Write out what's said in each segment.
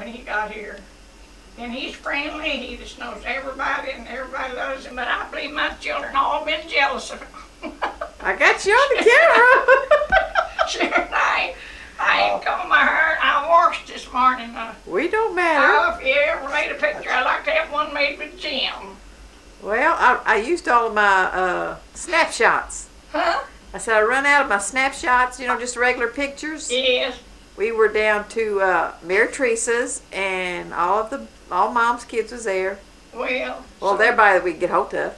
when he got here. And he's friendly, he just knows everybody and everybody loves him, but I believe my children all been jealous of him. I got you on the camera. Sure, I ain't combed my hair. I washed this morning. We don't matter. If you ever made a picture, I'd like to have one made with Jim. Well, I used all of my snapshots. Huh? I said I run out of my snapshots, just regular pictures. Yes. We were down to Mary Teresa's, and all Mom's kids was there. Well, everybody that we could get hold of.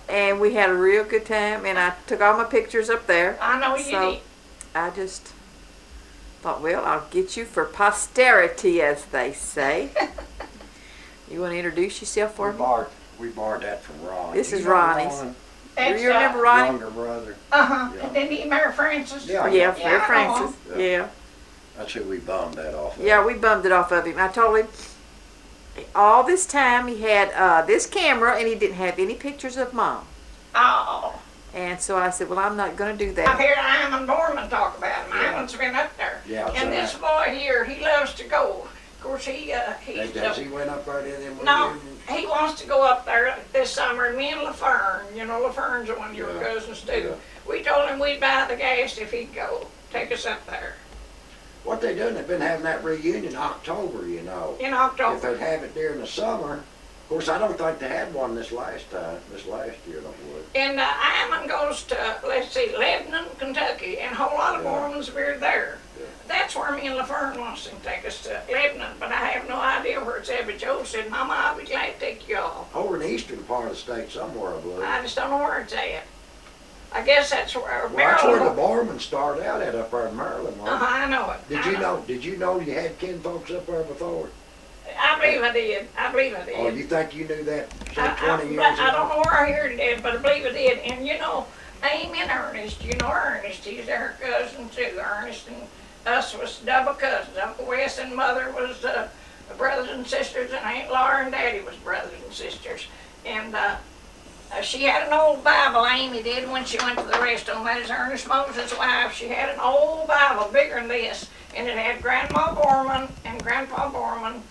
And we had a real good time, and I took all my pictures up there. I know you So did. I just thought, well, I'll get you for posterity, as they say. You want to introduce yourself for me? We borrowed that from Ron. This You is know Ronnie's. Ron? That's, You remember Ronnie? Younger brother. Yeah. And then he married Francis. Yeah. Yeah, Yeah, I know Francis. him. Yeah. That's who we bummed that off of. Yeah, we bummed it off of him. I told him all this time he had this camera, and he didn't have any pictures of Mom. Oh. And so I said, well, I'm not going to do I've that. heard Iman Dorman talk about him. Yeah. Iman's been up there. Yeah, And this boy here, he loves to go. Of course, he Went up there to them No, reunions? he wants to go up there this summer. And me and LaFern, LaFern's the one of your Yeah. cousins too. Yeah. We told him we'd buy the gas if he'd go. Take us up there What they done, they've been having that reunion in October, in If October. they'd have it during the summer, of course, I don't think they had one this last year, don't would. And Iman goes to, let's see, Lebanon, Kentucky, and a whole lot of Yeah. Mormons were there. Yeah. That's where me and LaFern wants to take us to Lebanon, but I have no idea where it's at. But Joe said, Mama, I'll be glad to take you all. Over in the eastern part of the state somewhere, I believe. I just don't know where it's at. I guess that's where Well, that's where the Maryland. Mormons started out at up there in Maryland, wasn't it? I know it. Did you know you had kin folks up there before? I believe I did. I believe I did. Oh, you think you knew that, say, I 20 years ago? I don't know where I heard it at, but I believe I did. And Amy and Ernest, Ernest, he's her cousin too. Ernest and us was double cousins. Uncle Wes and Mother was brothers and sisters, and Aunt Laura and Daddy was brothers and sisters. And she had an old Bible, Amy did, when she went to the rest home. That is Ernest Moses' wife. She had an old Bible, bigger than this, and it had Grandma Borman and Grandpa Borman.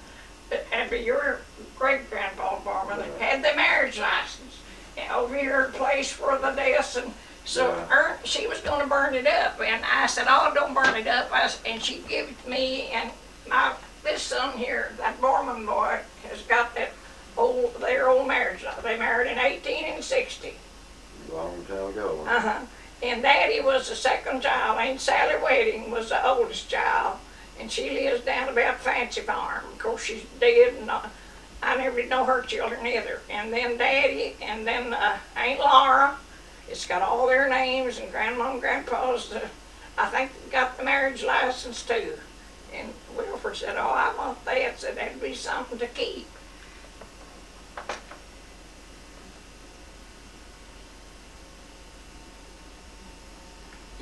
It had to be your great-grandpa Borman that had the marriage license. And over here, a place for the deaths, and so she was going to burn it up. And I said, oh, don't burn it up. And she gave it to me, and this son here, that Borman boy, has got their old marriage. They married in 1860. Long time ago. And Daddy was the second child. Aunt Sally Wedding was the oldest child. And she lives down about Fancy Farm. Of course, she's dead, and I never did know her children either. And then Daddy, and then Aunt Laura. It's got all their names, and Grandma and Grandpa's, I think, got the marriage license too. And Wilford said, oh, I want that. Said that'd be something to keep.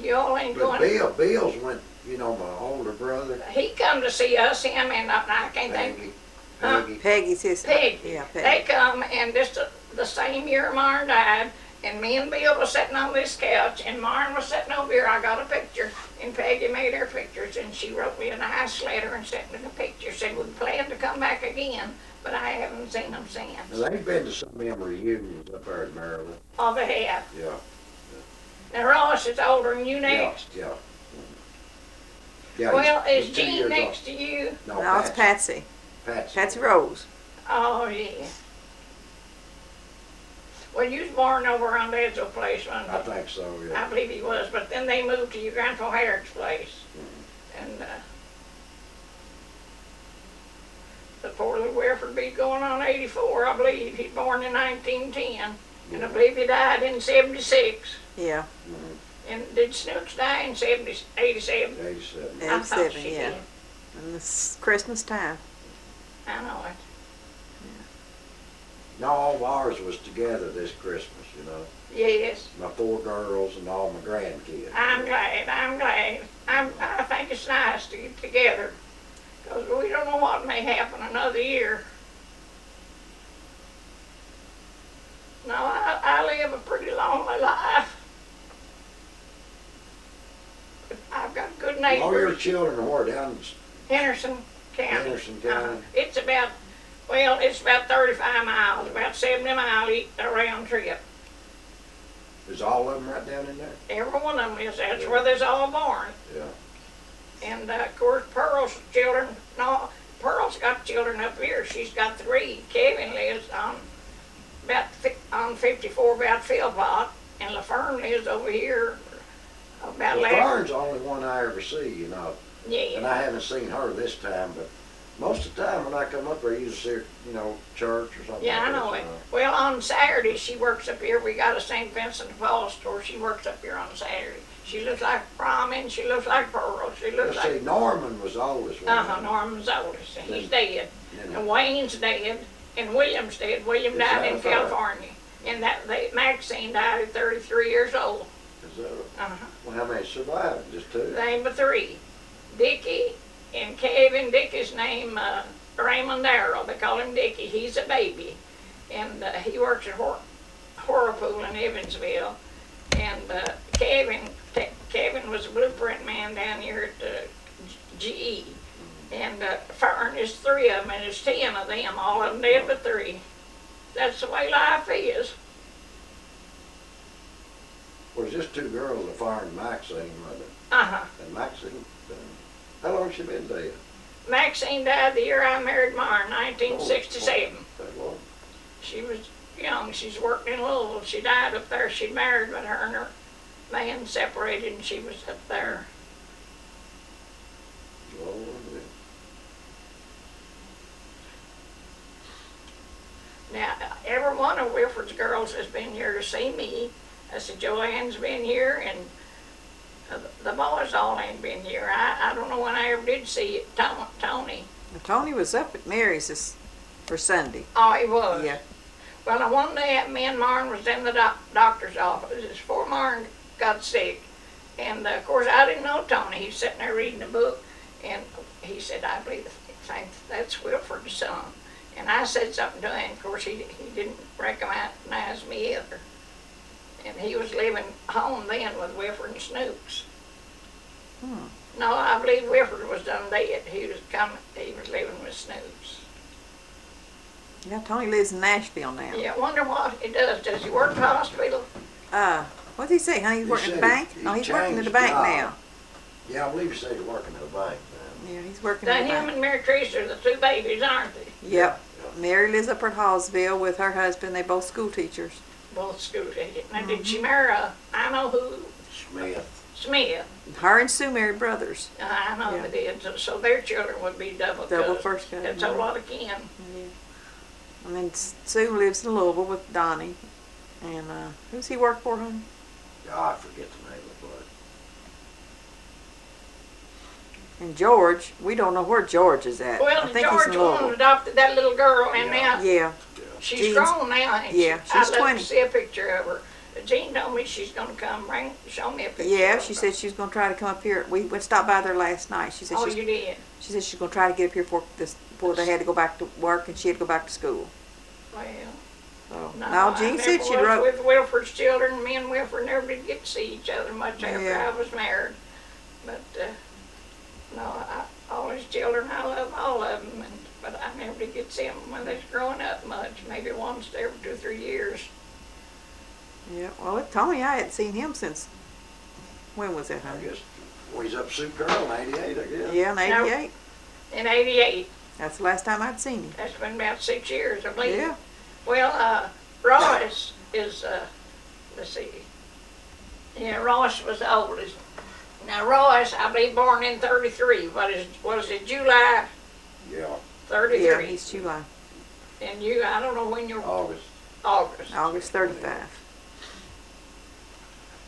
You all ain't But going. Bill's went, my older brother, He come to see us, him and I can't think. Peggy. Peggy's his. Peggy. Yeah, Peggy. They come, and just the same year Marn died, and me and Bill was sitting on this couch, and Marn was sitting over here. I got a picture, and Peggy made her pictures, and she wrote me a nice letter and sent me the picture. Said we plan to come back again, but I haven't seen them since. Now, they've been to some of them reunions up there in Maryland. Oh, they have. Yeah. Now Ross is older than you next. Yeah. Yeah, Well, he's is 2 Jean years next to you? old. No, it's Patsy. Patsy Rose. Oh, yeah. Well, you was born over on Dad's old place, wasn't you? I think so, yeah. I believe he was, but then they moved to your Grandpa Herrick's place. And the poor little Wilford be going on 84, I believe. He's born in 1910, and I believe he died in 76. Yeah. And did Snooks die in 87? 87. I thought 87, she yeah. did. And it's Christmas time. I know it. No, all of ours was together this Christmas, Yes. My 4 girls and all my grandkids. I'm glad. I think it's nice to get together, because we don't know what may happen another year. No, I live a pretty lonely life. But I've got good All your neighbors. children are where, down Henderson, County. Henderson County. It's about 35 miles, about 70 miles round trip. Is all of them right down in there? Every one of them is. That's where they're all born. Yeah. And of course, Pearl's children. No, Pearl's got children up here. She's got 3. Kevin lives on 54, about Philpott, and LaFern lives over here. About Well, last. Fern's the only one I ever see, you know, and Yeah. I haven't seen her this time, but most of the time when I come up there, I usually see her, you know, church or something. Yeah, I like know that, it. you Well, on Saturday she works up here. We got a St. Vincent de Paul store. She works up here on Saturday. She looks like Brahmin. She looks like Pearl. She looks Let's see, like Norman was the oldest one. Norman's oldest, and he's Then- dead. then- And Wayne's dead, and William's dead. William Is died that in right? California, and Maxine died at 33 years old. Is that, Uh-huh. well, how many survived? Just 2? Name of 3, Dickie and Kevin. Dickie's name Raymond Darrell. They call him Dickie. He's a baby, and he works at Whirlpool in Evansville. And Kevin was a blueprint man down here at GE. And Fern is 3 of them, and there's 10 of them. All of them dead but 3. That's the way life is. Well, it's just 2 girls, a Fern and Maxine, wasn't it? Uh-huh. And Maxine, how long she been dead? Maxine died the year I married Mara, 1967. That long? She was young. She's worked in Louisville. She died up there. She married, but her and her man separated, and she was up there. Lord, Now, every one of Wilford's girls has been here to see me. I said, Joanne's been here, and the boys all ain't been here. I don't know when I ever did see Tony. Tony was up at Mary's for Sunday. Oh, he was? Yeah. Well, one day me and Marn was in the doctor's office before Marn got sick. And of course, I didn't know Tony. He's sitting there reading a book, and he said, I believe that's Wilford's son. And I said something to him. Of course, he didn't recognize me either. And he was living home then with Wilford and Snooks. No, I believe Wilford was done dead. He was living with Snooks. Yeah, Tony lives in Nashville now. Yeah, I wonder what he does. Does he work at the hospital? What did he say, honey? He's He working at said the bank? he No, he's working at changed the bank job. now. Yeah, I believe he said he's working at a bank now. Yeah, he's working Now, at the him bank. and Mary Teresa are the 2 babies, aren't they? Yep. Mary lives up at Hallsville with her husband. They both school teachers. Both school teachers. Now, did she marry I know who, Smith. Her and Sue married brothers. I know Yeah. they did. So their children would be double cousins. first cousin, That's a yeah. lot of kin. Yeah. And then Sue lives in Louisville with Donnie. And who's he work for, honey? Oh, I forget the name of it. And George, we don't know where George is at. Well, I think George he's in won Louisville. adopted that little girl, and Yeah. now Yeah. she's Jean's- grown now. Ain't yeah, she? I'd she's love 20. to see a picture of her. Jean told me she's going to come show me a picture. Yeah, of she her. said she was going to try to come up here. We stopped by there last night. She said Oh, you did? she said she's going to try to get up here before they had to go back to work and she had to go back to school. Well, So, no, no, Jean I said never she was wrote. with Wilford's children. Me and Wilford never did get to see each other much after Yeah. I was married. But no, all his children, I love all of them. But I never did get to see them when they was growing up much. Maybe once every 2 or 3 years. Yeah, well, Tony, I hadn't seen him since, when was that, I honey? guess, well, he's up Sioux Curl in 88, I guess. Yeah, in No. 88. In 88, That's the last time I'd seen him. that's been about 6 years, I believe. Yeah. Well, Royce is, let's see. Yeah, Royce was the oldest. Now, Royce, I believe, born in 33. Was it July Yeah, 33? Yeah, he's July, And I don't know when you're, August. August. August 35.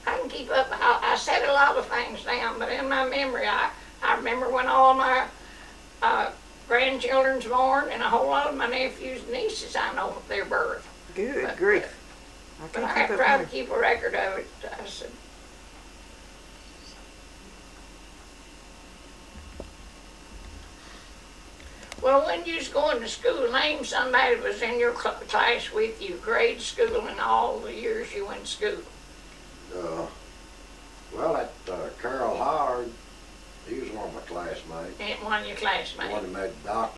I can keep up. I said a lot of things down, but in my memory, I remember when all my grandchildren's born, and a whole lot of my nephews and nieces, I know their birth. Good But, grief. I But I can't keep try up to with keep a record of it. I said, well, when you was going to school, name somebody that was in your class with you, grade school, and all the years you went to school. Well, that Carl Howard, he was one of my classmate, And one of your the classmates. one that made the doctor.